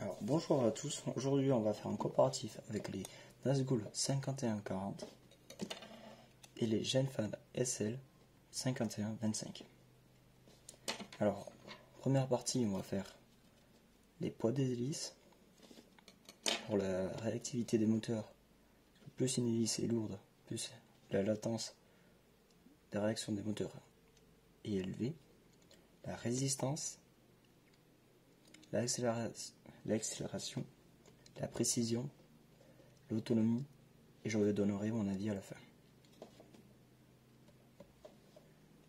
Alors bonjour à tous, aujourd'hui on va faire un comparatif avec les Nazgul 5140 et les Genfan SL 5125. Alors, première partie, on va faire les poids des hélices. Pour la réactivité des moteurs, plus une hélice est lourde, plus la latence de réaction des moteurs est élevée. La résistance, l'accélération, la précision, l'autonomie, et je vous donnerai mon avis à la fin.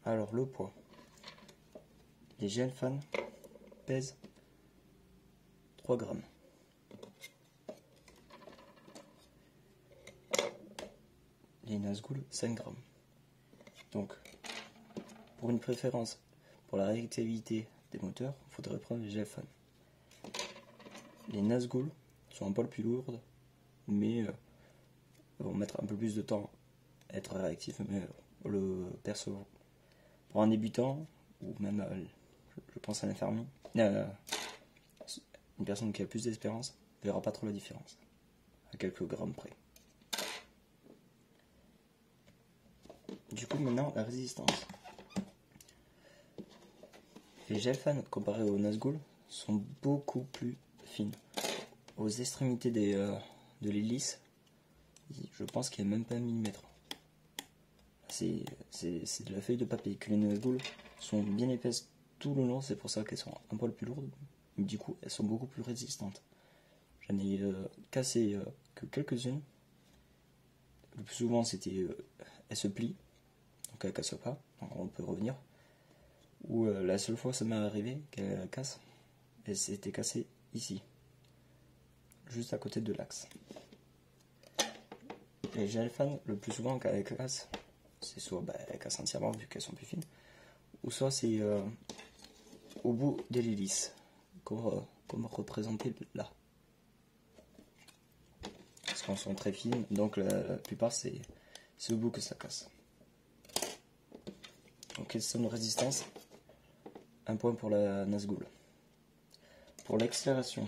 Alors le poids. Les Genfan pèsent 3 grammes. Les Nazgul 5 grammes. Donc, pour une préférence pour la réactivité des moteurs, il faudrait prendre les Genfan. Les Nazgul sont un poil plus lourdes, mais vont mettre un peu plus de temps à être réactifs, mais le perso pour un débutant, ou même, je pense à l'infirmier, une personne qui a plus d'expérience, ne verra pas trop la différence, à quelques grammes près. Du coup, maintenant, la résistance. Les Genfan, comparés aux Nazgul, sont beaucoup plus fines. Aux extrémités de l'hélice, je pense qu'il n'y a même pas un millimètre. C'est de la feuille de papier. Que les Nazgul sont bien épaisses tout le long, c'est pour ça qu'elles sont un poil plus lourdes. Mais du coup, elles sont beaucoup plus résistantes. J'en ai cassé que quelques-unes. Le plus souvent, c'était elles se plient, donc elles ne cassent pas, donc on peut revenir. Ou la seule fois ça m'est arrivé qu'elle casse, elle s'était cassée ici, juste à côté de l'axe. Les Genfan, le plus souvent quand elles cassent, c'est soit elles cassent entièrement vu qu'elles sont plus fines, ou soit c'est au bout de l'hélice, comme représenté là. Parce qu'elles sont très fines, donc la plupart c'est au bout que ça casse. Donc question de résistance, un point pour la Nazgul. Pour l'accélération,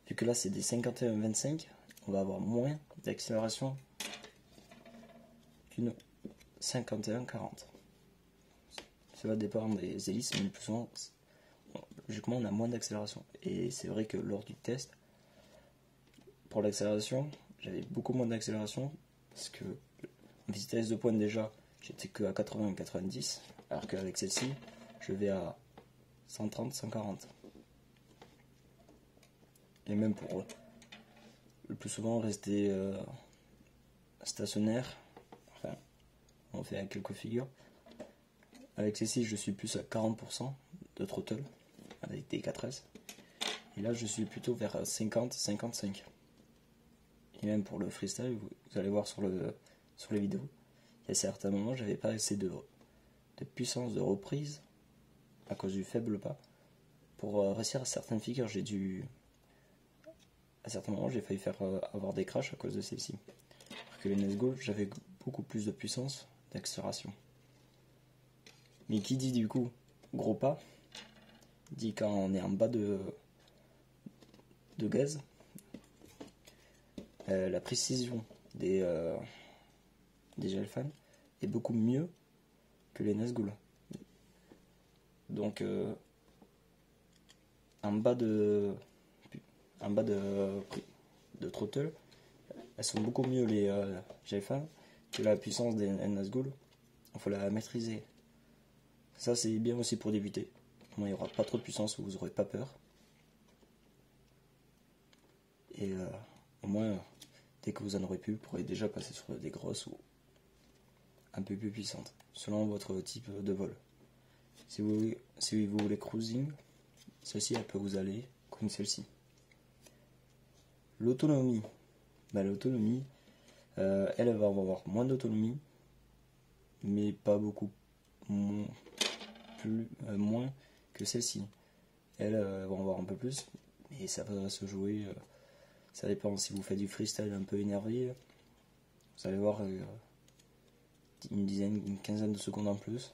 vu que là c'est des 51-25, on va avoir moins d'accélération qu'une 51-40. Ça va dépendre des hélices, mais plus souvent, logiquement, on a moins d'accélération. Et c'est vrai que lors du test, pour l'accélération, j'avais beaucoup moins d'accélération, parce que en vitesse de pointe déjà, j'étais que à 80-90, alors qu'avec celle-ci, je vais à 130-140. Et même pour le plus souvent rester stationnaire, enfin, on fait quelques figures. Avec celle-ci, je suis plus à 40% de throttle avec des 4S. Et là, je suis plutôt vers 50-55. Et même pour le freestyle, vous allez voir sur les vidéos, il y a certains moments, j'avais pas assez de puissance de reprise à cause du faible pas. Pour réussir à certaines figures, à certains moments, j'ai failli faire avoir des crashs à cause de celle-ci. Alors que les Nazgul, j'avais beaucoup plus de puissance d'accélération. Mais qui dit du coup gros pas, dit quand on est en bas de gaz, la précision des Genfan est beaucoup mieux que les Nazgul. Donc en bas de throttle, elles sont beaucoup mieux les Genfan que la puissance des Nazgul. Il faut la maîtriser. Ça c'est bien aussi pour débuter. Il n'y aura pas trop de puissance, vous n'aurez pas peur. Et au moins, dès que vous en aurez plus, vous pourrez déjà passer sur des grosses ou un peu plus puissantes, selon votre type de vol. Si vous voulez cruising, celle-ci elle peut vous aller comme celle-ci. L'autonomie, l'autonomie, elle va avoir moins d'autonomie, mais pas beaucoup moins que celle-ci. Elle va en avoir un peu plus, mais ça va se jouer. Ça dépend si vous faites du freestyle un peu énervé, vous allez voir une quinzaine de secondes en plus.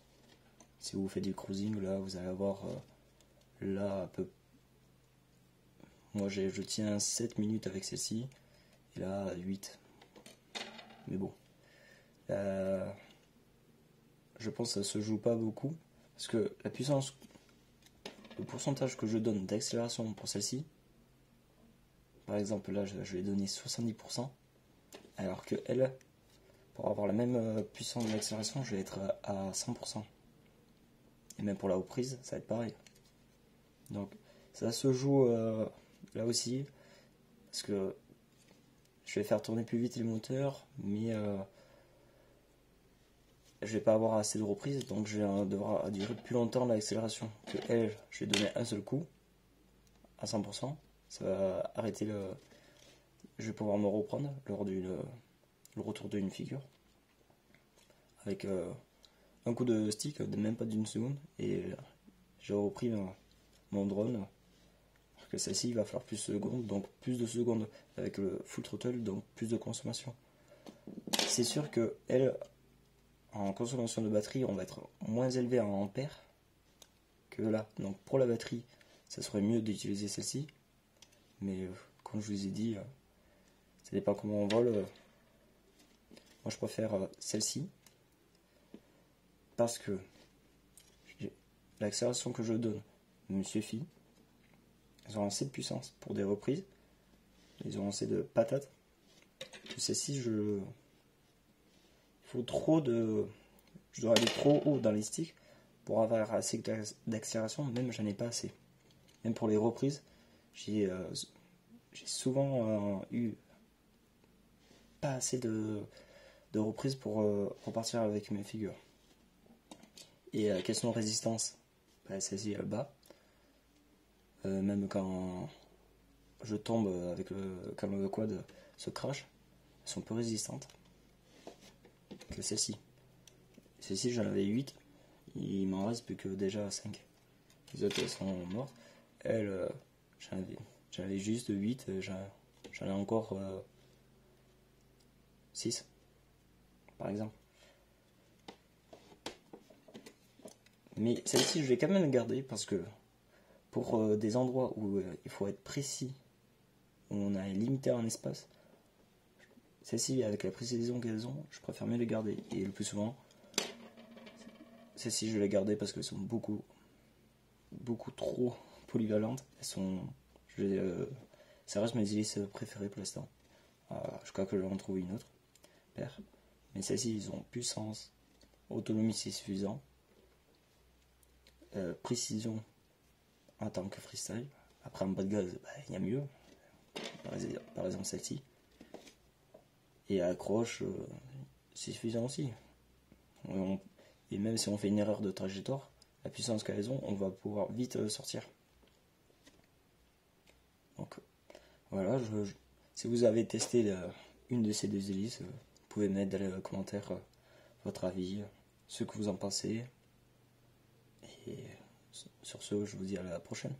Si vous faites du cruising, là vous allez avoir là Moi je tiens 7 minutes avec celle-ci, et là 8. Mais bon. Je pense que ça se joue pas beaucoup, parce que la puissance, le pourcentage que je donne d'accélération pour celle-ci, par exemple là je vais donner 70%, alors que elle, pour avoir la même puissance d'accélération, je vais être à 100%. Et même pour la reprise, ça va être pareil. Donc ça se joue là aussi, parce que je vais faire tourner plus vite les moteurs, mais je vais pas avoir assez de reprises, donc je vais devoir durer plus longtemps l'accélération. Que elle, je vais donner un seul coup à 100%, ça va arrêter le. Je vais pouvoir me reprendre lors le retour d'une figure avec un coup de stick de même pas d'une seconde, et j'ai repris mon drone. Alors que celle-ci, il va falloir plus de secondes, donc plus de secondes avec le full throttle, donc plus de consommation. C'est sûr que elle, en consommation de batterie, on va être moins élevé en ampères que là. Donc pour la batterie, ça serait mieux d'utiliser celle-ci, mais comme je vous ai dit, ça dépend comment on vole. Moi je préfère celle-ci, parce que l'accélération que je donne me suffit. Ils ont assez de puissance pour des reprises, ils ont assez de patates. Celle-ci, il faut trop de. Je dois aller trop haut dans les sticks pour avoir assez d'accélération, même j'en ai pas assez. Même pour les reprises, j'ai souvent eu pas assez de reprises pour repartir avec mes figures. Et question de résistance, bah, celle-ci elle bat. Même quand je tombe quand le quad se crache, elles sont peu résistantes que celle-ci. Celle-ci j'en avais 8, il m'en reste plus que déjà 5. Les autres elles sont mortes. Elle, j'en avais juste 8, j'en ai encore 6 par exemple. Mais celle-ci je vais quand même la garder, parce que pour des endroits où il faut être précis, où on a limité en espace, celle-ci avec la précision qu'elles ont, je préfère mieux les garder. Et le plus souvent, celle-ci je vais les garder parce qu'elles sont beaucoup trop polyvalentes. Elles sont, ça reste mes hélices préférées pour l'instant. Je crois que je vais en trouver une autre paire. Mais celles-ci, ils ont puissance, autonomie c'est suffisant, précision en tant que freestyle. Après en bas de gaz, il y a mieux, par exemple celle-ci. Et accroche, c'est suffisant aussi. Et même si on fait une erreur de trajectoire, la puissance qu'elles ont, on va pouvoir vite sortir. Donc voilà, si vous avez testé une de ces deux hélices, vous pouvez mettre dans les commentaires votre avis, ce que vous en pensez. Et sur ce, je vous dis à la prochaine.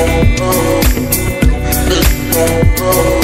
oh, oh.